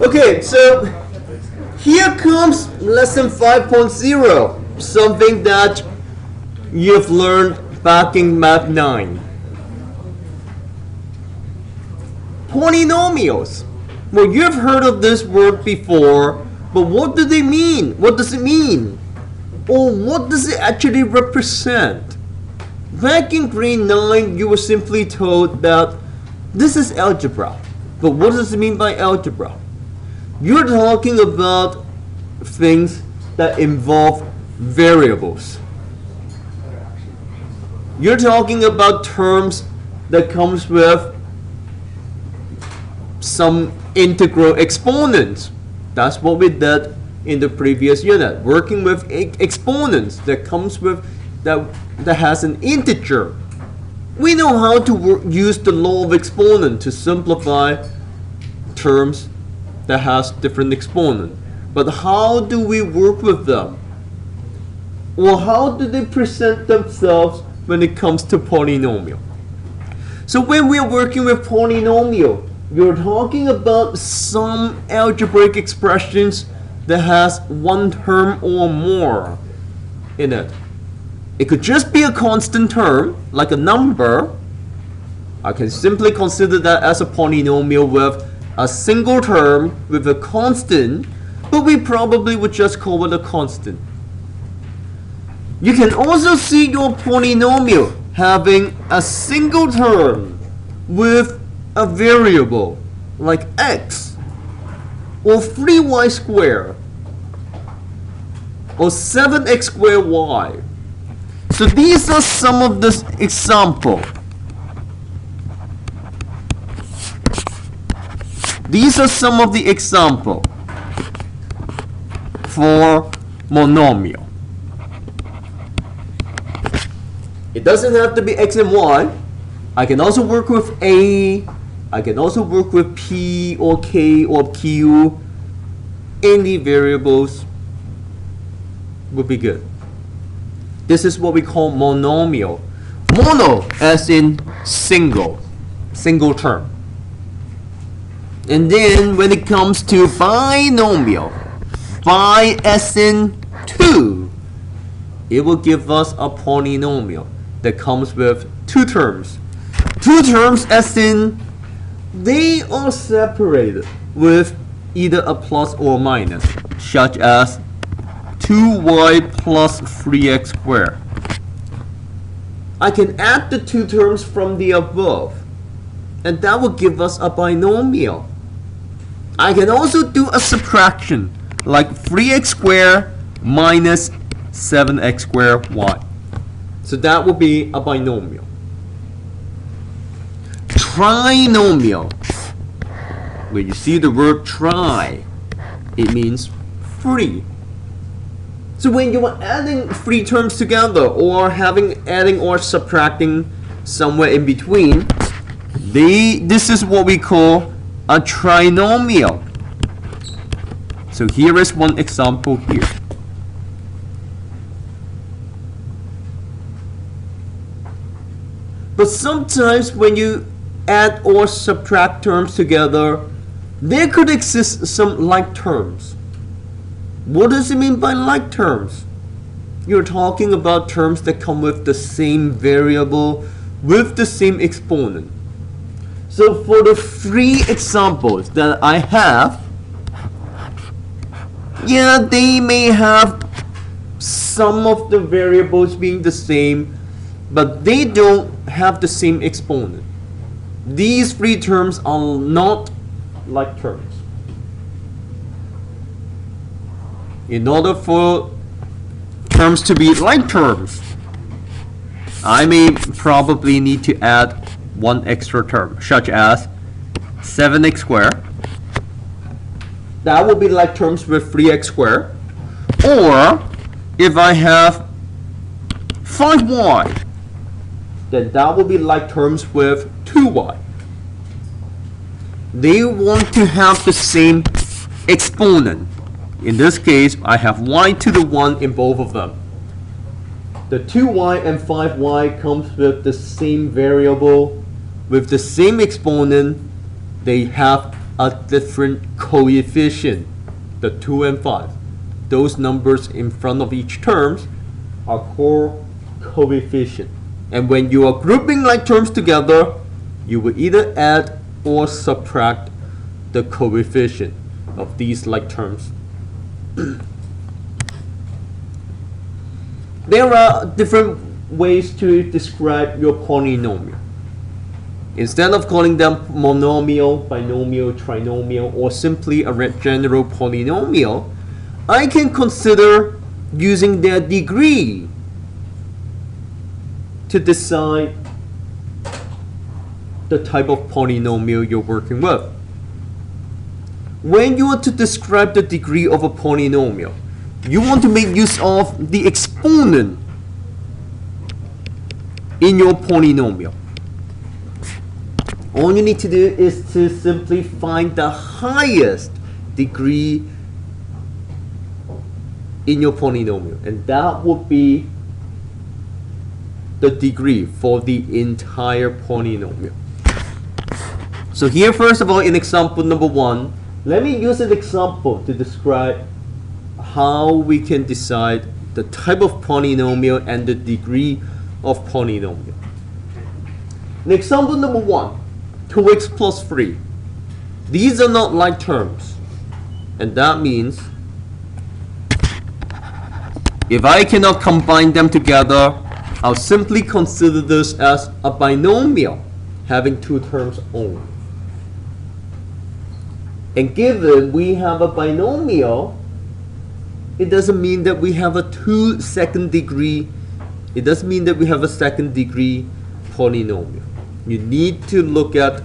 Okay, so here comes lesson 5.0, something that you've learned back in Math 9. Polynomials. Well, you've heard of this word before, but what do they mean? What does it mean? Or what does it actually represent? Back in grade 9, you were simply told that this is algebra. But what does it mean by algebra? You're talking about things that involve variables. You're talking about terms that comes with some integral exponents. That's what we did in the previous unit, working with exponents that comes with that has an integer. We know how to use the law of exponent to simplify terms that has different exponent. But how do we work with them? Or how do they present themselves when it comes to polynomial? So when we are working with polynomial, you're talking about some algebraic expressions that has one term or more in it. It could just be a constant term, like a number. I can simply consider that as a polynomial with a single term with a constant, but we probably would just call it a constant. You can also see your polynomial having a single term with a variable like x, or 3y squared, or 7x squared y. So these are some of the examples. These are some of the examples for monomial. It doesn't have to be x and y. I can also work with a. I can also work with p or k or q. Any variables would be good. This is what we call monomial. Mono as in single term. And then when it comes to binomial, bi as in 2, it will give us a polynomial that comes with two terms. Two terms as in they are separated with either a plus or minus, such as 2y plus 3x squared. I can add the two terms from the above, and that will give us a binomial. I can also do a subtraction, like 3x squared minus 7x squared y. So that will be a binomial. Trinomial. When you see the word tri, it means 3. So when you are adding 3 terms together, or adding or subtracting somewhere in between, this is what we call a trinomial. So here is one example here. But sometimes when you add or subtract terms together, there could exist some like terms. What does it mean by like terms? You're talking about terms that come with the same variable with the same exponent. So for the 3 examples that I have, yeah, they may have some of the variables being the same, but they don't have the same exponent. These 3 terms are not like terms. In order for terms to be like terms, I may probably need to add one extra term, such as 7x squared. That will be like terms with 3x squared. Or if I have 5y, then that will be like terms with 2y. They want to have the same exponent. In this case, I have y to the 1 in both of them. The 2y and 5y comes with the same variable, with the same exponent. They have a different coefficient, the 2 and 5. Those numbers in front of each terms are called coefficient. And when you are grouping like terms together, you will either add or subtract the coefficient of these like terms. There are different ways to describe your polynomial. Instead of calling them monomial, binomial, trinomial, or simply a general polynomial, I can consider using their degree to decide the type of polynomial you're working with. When you want to describe the degree of a polynomial, you want to make use of the exponent in your polynomial. All you need to do is to simply find the highest degree in your polynomial, and that would be the degree for the entire polynomial. So here, first of all, in example number 1, let me use an example to describe how we can decide the type of polynomial and the degree of polynomial. In example number 1, 2x plus 3. These are not like terms, and that means if I cannot combine them together, I'll simply consider this as a binomial having 2 terms only. And given we have a binomial, it doesn't mean that we have a second degree polynomial. You need to look at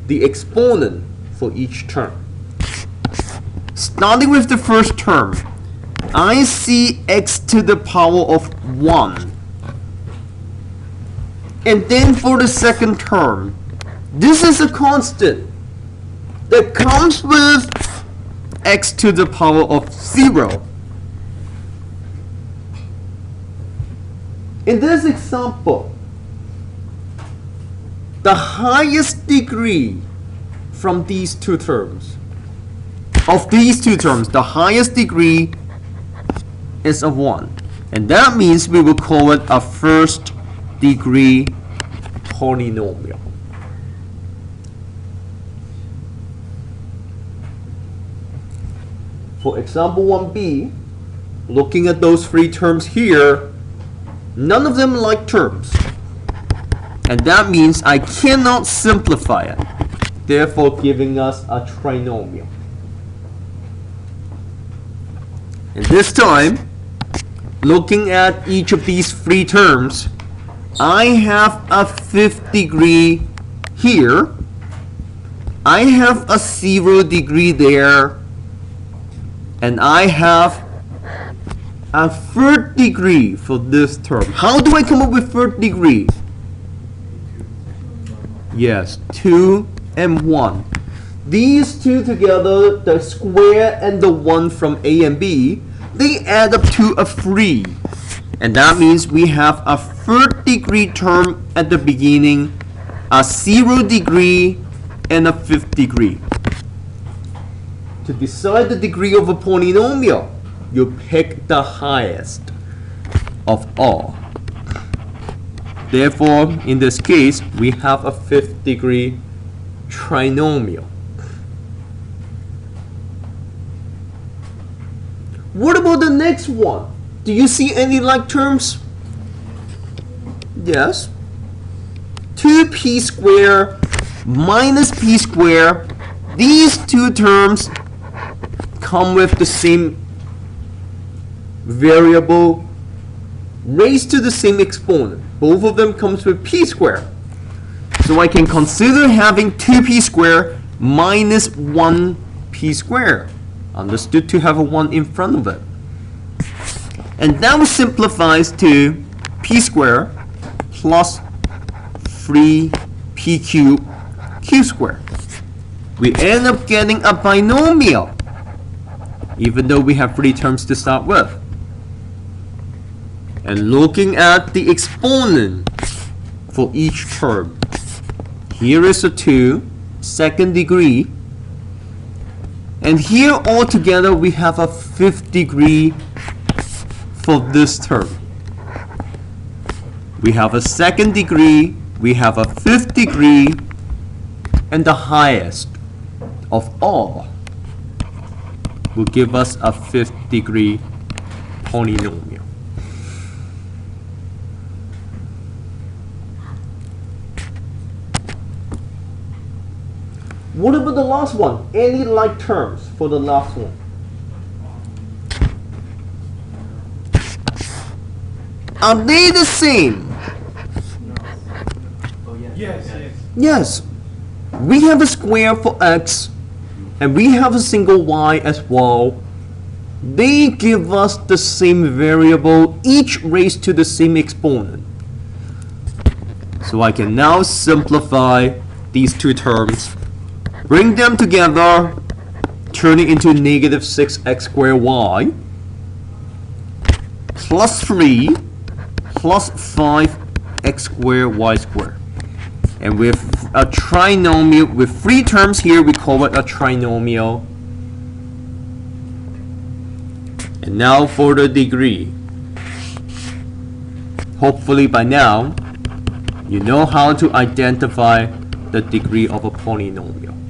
the exponent for each term. Starting with the first term, I see x to the power of 1. And then for the second term, this is a constant that comes with x to the power of 0. In this example, the highest degree from these two terms, the highest degree is of 1. And that means we will call it a first degree polynomial. For example 1b, looking at those 3 terms here, none of them like terms. And that means I cannot simplify it, therefore giving us a trinomial. And this time, looking at each of these 3 terms, I have a 5th degree here, I have a 0 degree there, and I have a 3rd degree for this term. How do I come up with 3rd degree? Yes, 2 and 1. These 2 together, the square and the 1 from A and B, they add up to a 3. And that means we have a 3rd degree term at the beginning, a 0 degree, and a 5th degree. To decide the degree of a polynomial, you pick the highest of all. Therefore, in this case, we have a 5th degree trinomial. What about the next one? Do you see any like terms? Yes. 2p squared minus p squared. These 2 terms come with the same variable raised to the same exponent. Both of them comes with p squared. So I can consider having 2p squared minus 1p squared. Understood to have a 1 in front of it. And that simplifies to p squared plus 3p cubed q squared. We end up getting a binomial, even though we have 3 terms to start with. And looking at the exponent for each term, here is a 2, 2nd degree, And here altogether we have a fifth degree for this term. We have a second degree, we have a fifth degree, and the highest of all will give us a fifth degree polynomial. What about the last one? Any like terms for the last one? Are they the same? Yes. Yes. We have a square for x, and we have a single y as well. They give us the same variable, each raised to the same exponent. So I can now simplify these two terms, bring them together, turn it into negative 6x squared y, plus 3, plus 5x squared y squared. And with a trinomial, with three terms here, we call it a trinomial. And now for the degree. Hopefully by now, you know how to identify the degree of a polynomial.